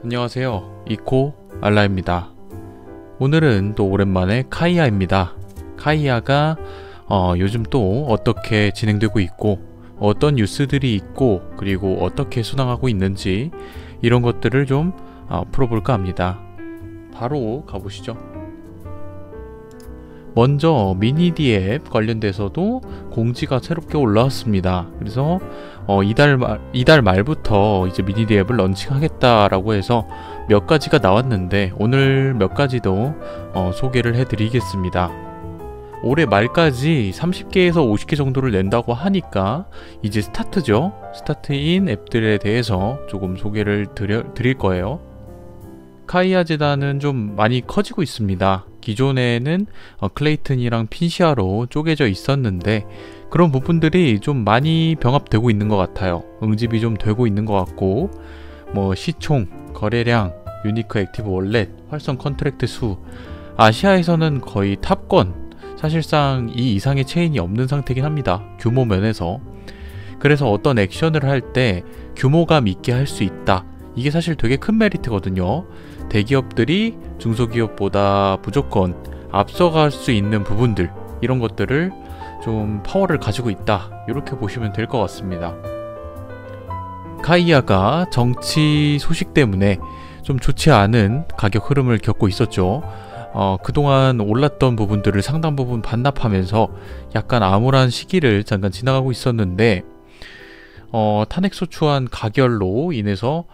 안녕하세요. 이코 알라입니다. 오늘은 또 오랜만에 카이아입니다. 카이아가 요즘 또 어떻게 진행되고 있고 어떤 뉴스들이 있고 그리고 어떻게 순항하고 있는지 이런 것들을 좀 풀어볼까 합니다. 바로 가보시죠. 먼저 미니디 앱 관련돼서도 공지가 새롭게 올라왔습니다. 그래서 이달 말부터 이제 미니디 앱을 런칭하겠다라고 해서 몇 가지가 나왔는데 오늘 몇 가지도 소개를 해드리겠습니다. 올해 말까지 30개에서 50개 정도를 낸다고 하니까 이제 스타트죠. 스타트인 앱들에 대해서 조금 소개를 드릴 거예요. 카이아 재단은 좀 많이 커지고 있습니다. 기존에는 클레이튼이랑 핀시아로 쪼개져 있었는데 그런 부분들이 좀 많이 병합되고 있는 것 같아요. 응집이 좀 되고 있는 것 같고 시총, 거래량, 유니크 액티브 월렛, 활성 컨트랙트 수, 아시아에서는 거의 탑권, 사실상 이 이상의 체인이 없는 상태긴 합니다. 규모 면에서. 그래서 어떤 액션을 할 때 규모감 있게 할 수 있다. 이게 사실 되게 큰 메리트거든요. 대기업들이 중소기업보다 무조건 앞서갈 수 있는 부분들, 이런 것들을 좀 파워를 가지고 있다, 이렇게 보시면 될 것 같습니다. 카이아가 정치 소식 때문에 좀 좋지 않은 가격 흐름을 겪고 있었죠. 그동안 올랐던 부분들을 상당 부분 반납하면서 약간 암울한 시기를 잠깐 지나가고 있었는데 탄핵소추안 가결로 인해서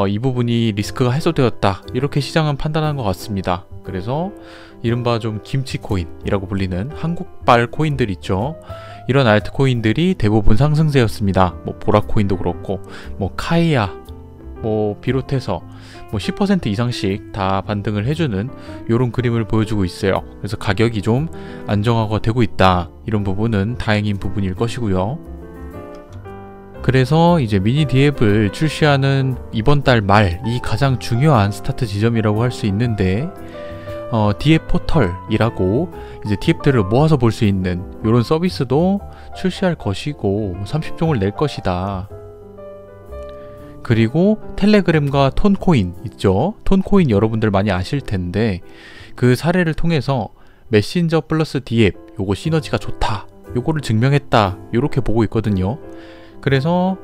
이 부분이 리스크가 해소되었다, 이렇게 시장은 판단한 것 같습니다. 그래서 이른바 좀 김치코인이라고 불리는 한국발 코인들 있죠. 이런 알트코인들이 대부분 상승세였습니다. 보라코인도 그렇고 카이아 비롯해서 10% 이상씩 다 반등을 해주는 이런 그림을 보여주고 있어요. 그래서 가격이 좀 안정화가 되고 있다, 이런 부분은 다행인 부분일 것이고요. 그래서 이제 미니디 앱을 출시하는 이번 달 말이 가장 중요한 스타트 지점이라고 할 수 있는데 디앱 포털이라고 이제 디앱들을 모아서 볼 수 있는 이런 서비스도 출시할 것이고 30종을 낼 것이다. 그리고 텔레그램과 톤코인 있죠. 톤코인 여러분들 많이 아실 텐데 그 사례를 통해서 메신저 플러스 디앱 요거 시너지가 좋다, 요거를 증명했다, 요렇게 보고 있거든요. 그래서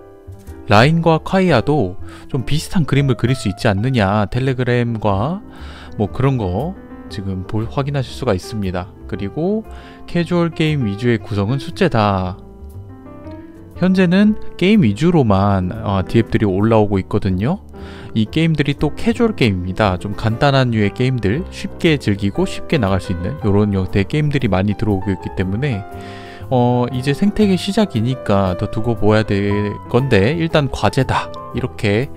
라인과 카이아도 좀 비슷한 그림을 그릴 수 있지 않느냐, 텔레그램과 그런 거 지금 확인하실 수가 있습니다. 그리고 캐주얼 게임 위주의 구성은 숫제다. 현재는 게임 위주로만 디앱들이 올라오고 있거든요. 이 게임들이 또 캐주얼 게임입니다. 좀 간단한 류의 게임들, 쉽게 즐기고 쉽게 나갈 수 있는 이런 형태의 게임들이 많이 들어오고 있기 때문에 이제 생태계 시작이니까 더 두고 보아야 될 건데 일단 과제다, 이렇게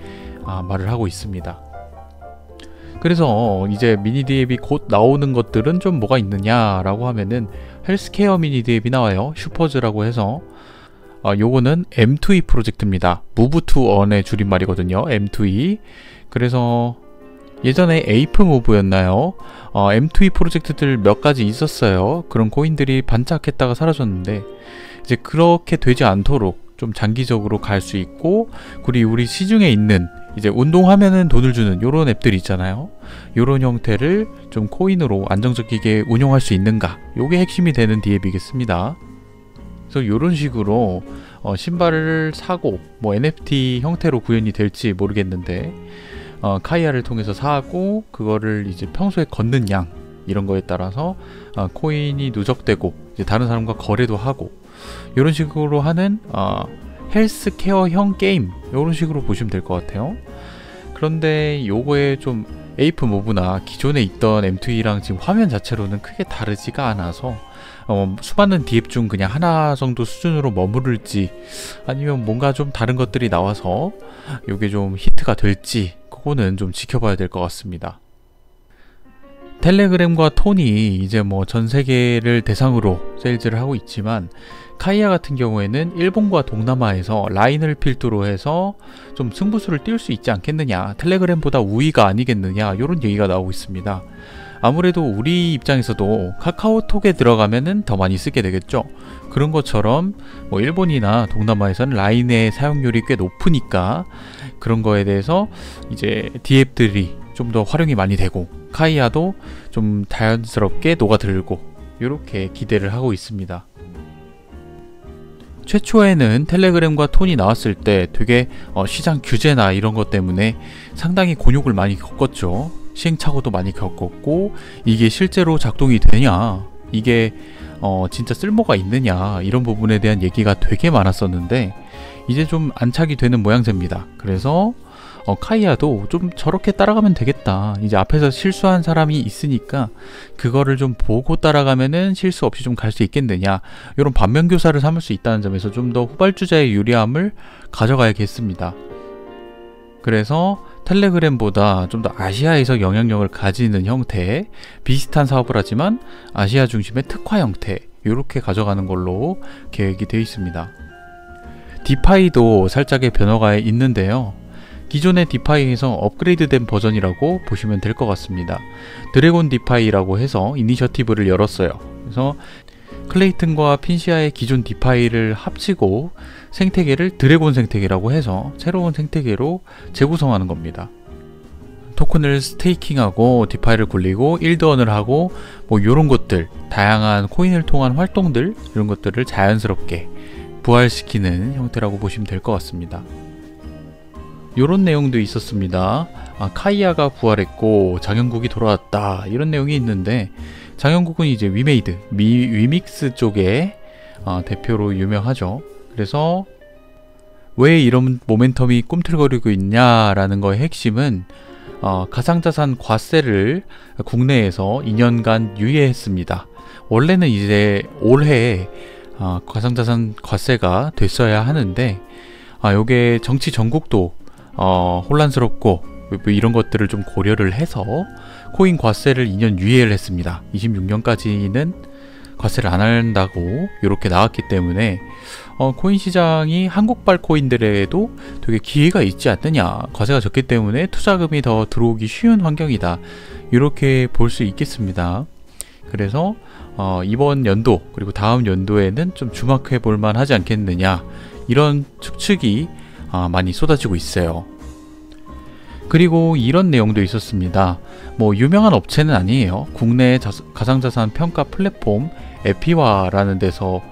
말을 하고 있습니다. 그래서 이제 미니디 앱이 곧 나오는 것들은 좀 뭐가 있느냐라고 하면은 헬스케어 미니디 앱이 나와요. 슈퍼즈라고 해서 요거는 M2E 프로젝트입니다. Move to Earn의 줄임말이거든요. M2E. 그래서 예전에 에이프 무브였나요? M2E 프로젝트들 몇 가지 있었어요. 그런 코인들이 반짝했다가 사라졌는데 이제 그렇게 되지 않도록 좀 장기적으로 갈 수 있고, 그리고 우리 시중에 있는 이제 운동하면은 돈을 주는 요런 앱들 있잖아요. 요런 형태를 좀 코인으로 안정적이게 운용할 수 있는가, 요게 핵심이 되는 디앱이겠습니다. 그래서 요런 식으로 신발을 사고 NFT 형태로 구현이 될지 모르겠는데 카이아를 통해서 사고 그거를 이제 평소에 걷는 양, 이런 거에 따라서 코인이 누적되고 이제 다른 사람과 거래도 하고 이런 식으로 하는 헬스케어형 게임, 이런 식으로 보시면 될 것 같아요. 그런데 요거에 좀 에이프 모브나 기존에 있던 M2E랑 지금 화면 자체로는 크게 다르지가 않아서 수많은 디앱 중 그냥 하나 정도 수준으로 머무를지 아니면 뭔가 좀 다른 것들이 나와서 요게 좀 히트가 될지, 그거는 좀 지켜봐야 될 것 같습니다. 텔레그램과 톤이 이제 전 세계를 대상으로 세일즈를 하고 있지만 카이아 같은 경우에는 일본과 동남아에서 라인을 필두로 해서 좀 승부수를 띄울 수 있지 않겠느냐, 텔레그램보다 우위가 아니겠느냐, 이런 얘기가 나오고 있습니다. 아무래도 우리 입장에서도 카카오톡에 들어가면은 더 많이 쓰게 되겠죠. 그런 것처럼 뭐 일본이나 동남아에서는 라인의 사용률이 꽤 높으니까 그런 거에 대해서 이제 디앱들이 좀 더 활용이 많이 되고 카이아도 좀 자연스럽게 녹아들고 이렇게 기대를 하고 있습니다. 최초에는 텔레그램과 톤이 나왔을 때 되게 시장 규제나 이런 것 때문에 상당히 곤욕을 많이 겪었죠. 시행착오도 많이 겪었고 이게 실제로 작동이 되냐, 이게 진짜 쓸모가 있느냐, 이런 부분에 대한 얘기가 되게 많았었는데 이제 좀 안착이 되는 모양새입니다. 그래서 카이아도 좀 저렇게 따라가면 되겠다. 이제 앞에서 실수한 사람이 있으니까 그거를 좀 보고 따라가면은 실수 없이 좀 갈 수 있겠느냐, 이런 반면교사를 삼을 수 있다는 점에서 좀 더 후발주자의 유리함을 가져가야겠습니다. 그래서 텔레그램보다 좀 더 아시아에서 영향력을 가지는 형태의 비슷한 사업을 하지만 아시아 중심의 특화 형태, 이렇게 가져가는 걸로 계획이 되어 있습니다. 디파이도 살짝의 변화가 있는데요. 기존의 디파이에서 업그레이드된 버전이라고 보시면 될 것 같습니다. 드래곤 디파이라고 해서 이니셔티브를 열었어요. 그래서 클레이튼과 핀시아의 기존 디파이를 합치고 생태계를 드래곤 생태계라고 해서 새로운 생태계로 재구성하는 겁니다. 토큰을 스테이킹하고 디파이를 굴리고 일드원을 하고 뭐 이런 것들, 다양한 코인을 통한 활동들, 이런 것들을 자연스럽게 부활시키는 형태라고 보시면 될 것 같습니다. 요런 내용도 있었습니다. 카이아가 부활했고 장영국이 돌아왔다, 이런 내용이 있는데, 장영국은 이제 위메이드, 위믹스 쪽에 대표로 유명하죠. 그래서 왜 이런 모멘텀이 꿈틀거리고 있냐라는 거의 핵심은 가상자산 과세를 국내에서 2년간 유예했습니다. 원래는 이제 올해 가상자산 과세가 됐어야 하는데 요게 정치 전국도 혼란스럽고 이런 것들을 좀 고려를 해서 코인 과세를 2년 유예를 했습니다. 26년까지는 과세를 안 한다고 이렇게 나왔기 때문에 코인 시장이 한국발 코인들에도 되게 기회가 있지 않느냐, 과세가 적기 때문에 투자금이 더 들어오기 쉬운 환경이다, 이렇게 볼 수 있겠습니다. 그래서 이번 연도 그리고 다음 연도에는 좀 주목해 볼 만하지 않겠느냐, 이런 추측이 많이 쏟아지고 있어요. 그리고 이런 내용도 있었습니다. 뭐 유명한 업체는 아니에요. 국내 가상자산 평가 플랫폼 에피와라는 데서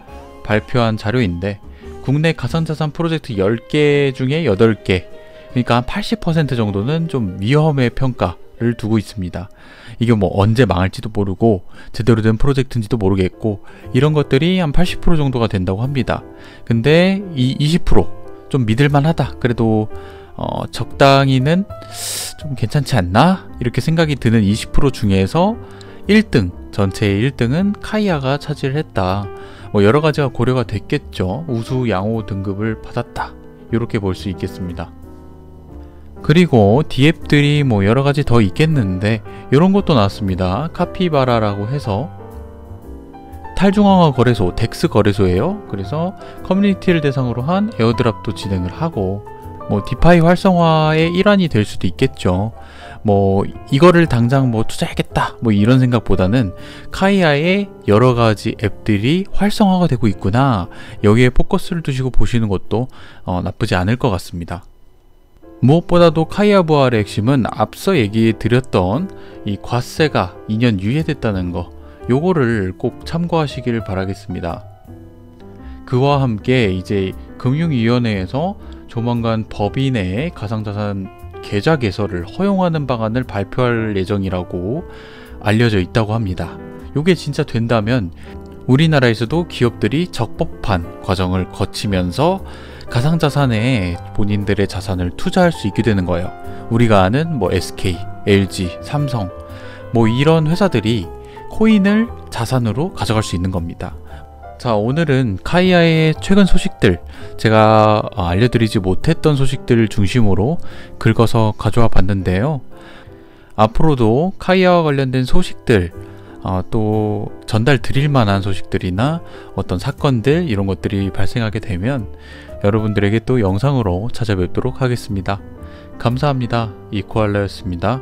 발표한 자료인데, 국내 가상자산 프로젝트 10개 중에 8개, 그러니까 한 80% 정도는 좀 위험의 평가를 두고 있습니다. 이게 뭐 언제 망할지도 모르고 제대로 된 프로젝트인지도 모르겠고, 이런 것들이 한 80% 정도가 된다고 합니다. 근데 이 20%, 좀 믿을만하다, 그래도 적당히는 좀 괜찮지 않나? 이렇게 생각이 드는 20% 중에서 1등, 전체의 1등은 카이아가 차지를 했다. 뭐 여러 가지가 고려가 됐겠죠. 우수 양호 등급을 받았다, 이렇게 볼 수 있겠습니다. 그리고 디앱들이 뭐 여러 가지 더 있겠는데, 이런 것도 나왔습니다. 카피바라라고 해서 탈중앙화 거래소, 덱스 거래소예요. 그래서 커뮤니티를 대상으로 한 에어드랍도 진행을 하고, 뭐 디파이 활성화의 일환이 될 수도 있겠죠. 뭐 이거를 당장 뭐 투자하겠다, 뭐 이런 생각보다는 카이아의 여러 가지 앱들이 활성화가 되고 있구나, 여기에 포커스를 두시고 보시는 것도 나쁘지 않을 것 같습니다. 무엇보다도 카이아 부활의 핵심은 앞서 얘기해 드렸던 이 과세가 2년 유예됐다는 거, 요거를 꼭 참고하시길 바라겠습니다. 그와 함께 이제 금융위원회에서 조만간 법인의 가상자산 계좌 개설을 허용하는 방안을 발표할 예정이라고 알려져 있다고 합니다. 요게 진짜 된다면 우리나라에서도 기업들이 적법한 과정을 거치면서 가상자산에 본인들의 자산을 투자할 수 있게 되는 거예요. 우리가 아는 뭐 SK, LG, 삼성, 뭐 이런 회사들이 코인을 자산으로 가져갈 수 있는 겁니다. 자, 오늘은 카이아의 최근 소식들, 제가 알려드리지 못했던 소식들을 중심으로 긁어서 가져와 봤는데요. 앞으로도 카이아와 관련된 소식들, 또 전달 드릴 만한 소식들이나 어떤 사건들, 이런 것들이 발생하게 되면 여러분들에게 또 영상으로 찾아뵙도록 하겠습니다. 감사합니다. 이코알라였습니다.